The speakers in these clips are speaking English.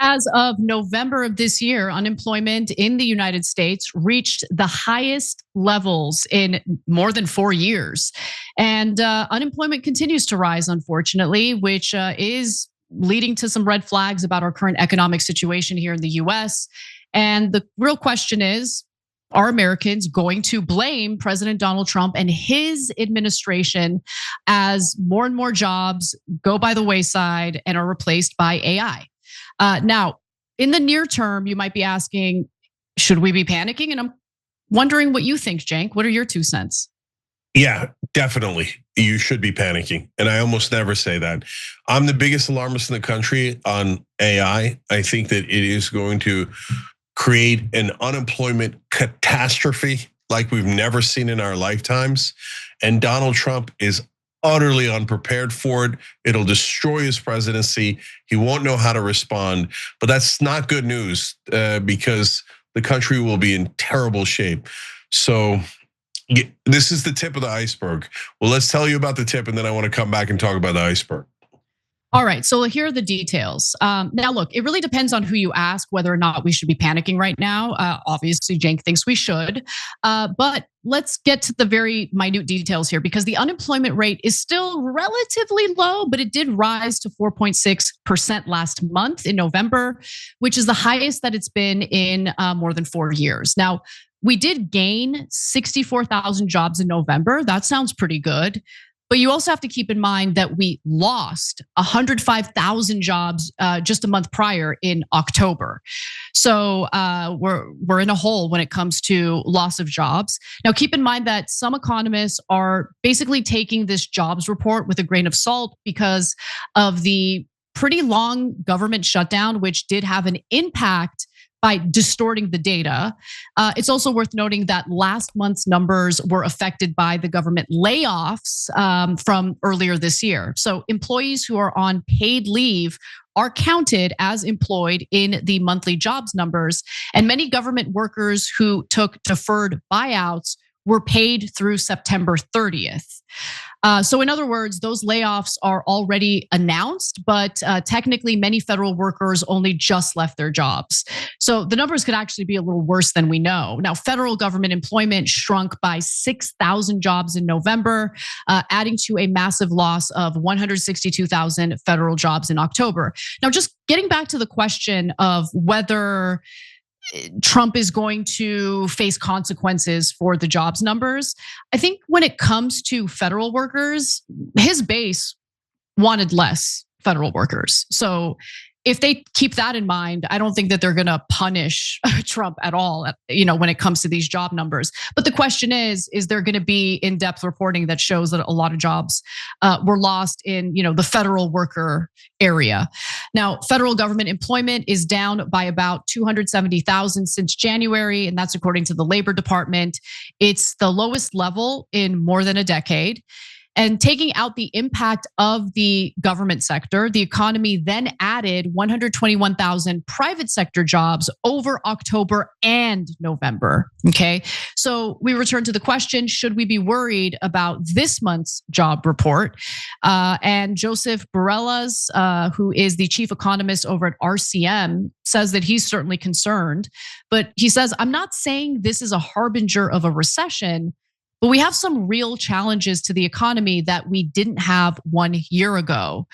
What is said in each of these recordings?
As of November of this year, unemployment in the United States reached the highest levels in more than 4 years. And unemployment continues to rise, unfortunately, which is leading to some red flags about our current economic situation here in the US. And the real question is, are Americans going to blame President Donald Trump and his administration as more and more jobs go by the wayside and are replaced by AI? Now, in the near term, you might be asking, should we be panicking? And I'm wondering what you think, Cenk. What are your 2 cents? Yeah, definitely. You should be panicking. And I almost never say that. I'm the biggest alarmist in the country on AI. I think that it is going to create an unemployment catastrophe like we've never seen in our lifetimes. And Donald Trump is utterly unprepared for it. It'll destroy his presidency. He won't know how to respond. But that's not good news because the country will be in terrible shape. So this is the tip of the iceberg. Well, let's tell you about the tip, and then I want to come back and talk about the iceberg. All right, so here are the details. Now, look, it really depends on who you ask whether or not we should be panicking right now. Obviously, Cenk thinks we should, but let's get to the very minute details here because the unemployment rate is still relatively low, but it did rise to 4.6% last month in November, which is the highest that it's been in more than 4 years. Now, we did gain 64,000 jobs in November. That sounds pretty good. But you also have to keep in mind that we lost 105,000 jobs just a month prior in October. So we're in a hole when it comes to loss of jobs. Now, keep in mind that some economists are basically taking this jobs report with a grain of salt because of the pretty long government shutdown, which did have an impact by distorting the data. It's also worth noting that last month's numbers were affected by the government layoffs from earlier this year. So employees who are on paid leave are counted as employed in the monthly jobs numbers. And many government workers who took deferred buyouts were paid through September 30th. So in other words, those layoffs are already announced, but technically many federal workers only just left their jobs. So the numbers could actually be a little worse than we know. Now, federal government employment shrunk by 6,000 jobs in November, adding to a massive loss of 162,000 federal jobs in October. Now, just getting back to the question of whether Trump is going to face consequences for the jobs numbers. I think when it comes to federal workers, his base wanted less federal workers. So if they keep that in mind, I don't think that they're gonna punish Trump at all, when it comes to these job numbers. But the question is there gonna be in-depth reporting that shows that a lot of jobs were lost in, the federal worker area? Now, federal government employment is down by about 270,000 since January, and that's according to the Labor Department. It's the lowest level in more than a decade. And taking out the impact of the government sector, the economy then added 121,000 private sector jobs over October and November. Okay, so we return to the question, should we be worried about this month's job report? And Joseph Barelas, who is the chief economist over at RCM, says that he's certainly concerned. But he says, I'm not saying this is a harbinger of a recession, but we have some real challenges to the economy that we didn't have 1 year ago.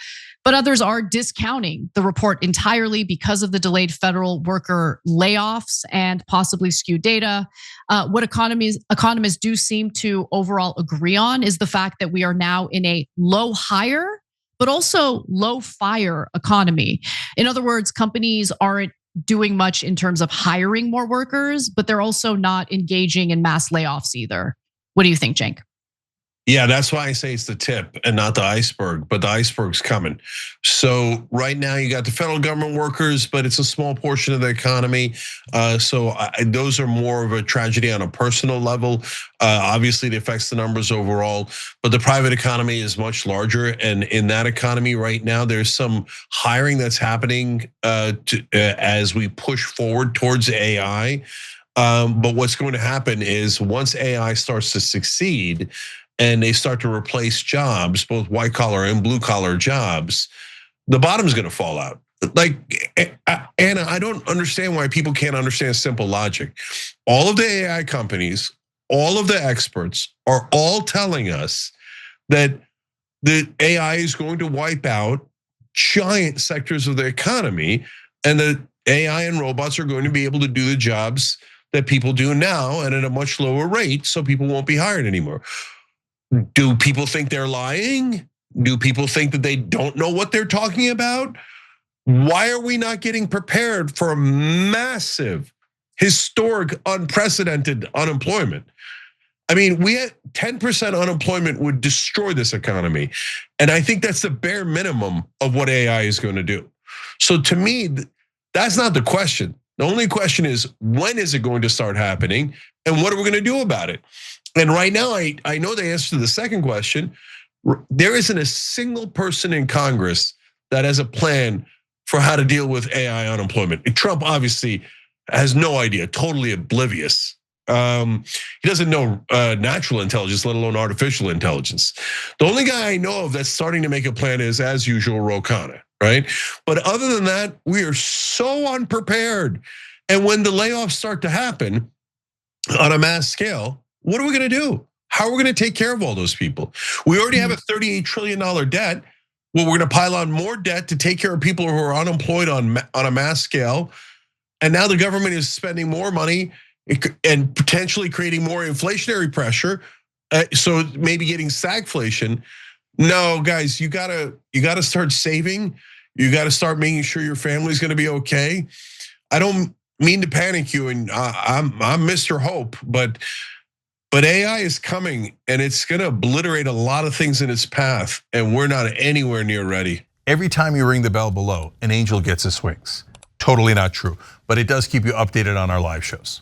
But others are discounting the report entirely because of the delayed federal worker layoffs and possibly skewed data. What economists do seem to overall agree on is the fact that we are now in a low hire, but also low fire economy. In other words, companies aren't doing much in terms of hiring more workers, but they're also not engaging in mass layoffs either. What do you think, Cenk? Yeah, that's why I say it's the tip and not the iceberg, but the iceberg's coming. So right now you got the federal government workers, but it's a small portion of the economy. So those are more of a tragedy on a personal level. Obviously it affects the numbers overall, but the private economy is much larger. And in that economy right now, there's some hiring that's happening as we push forward towards AI. But what's going to happen is once AI starts to succeed and they start to replace jobs, both white collar and blue collar jobs, the bottom's going to fall out. like, Anna, I don't understand why people can't understand simple logic. All of the AI companies, all of the experts are all telling us that the AI is going to wipe out giant sectors of the economy, and the AI and robots are going to be able to do the jobs that people do now and at a much lower rate, so people won't be hired anymore. Do people think they're lying? Do people think that they don't know what they're talking about? Why are we not getting prepared for massive, historic, unprecedented unemployment? I mean, we had 10% unemployment would destroy this economy. And I think that's the bare minimum of what AI is going to do. So to me, that's not the question. The only question is, when is it going to start happening? And what are we going to do about it? And right now, I know the answer to the second question. There isn't a single person in Congress that has a plan for how to deal with AI unemployment. Trump obviously has no idea, totally oblivious. He doesn't know natural intelligence, let alone artificial intelligence. The only guy I know of that's starting to make a plan is, as usual, Ro Khanna, right? But other than that, we are so unprepared. And when the layoffs start to happen on a mass scale, what are we going to do? How are we going to take care of all those people? We already have a $38 trillion debt. Well, we're going to pile on more debt to take care of people who are unemployed on a mass scale. And now the government is spending more money and potentially creating more inflationary pressure. So maybe getting stagflation. No, guys, you gotta start saving. You gotta start making sure your family's gonna be okay. I don't mean to panic you, and I'm Mr. Hope, but AI is coming, and it's gonna obliterate a lot of things in its path, and we're not anywhere near ready. Every time you ring the bell below, an angel gets his wings. Totally not true, but it does keep you updated on our live shows.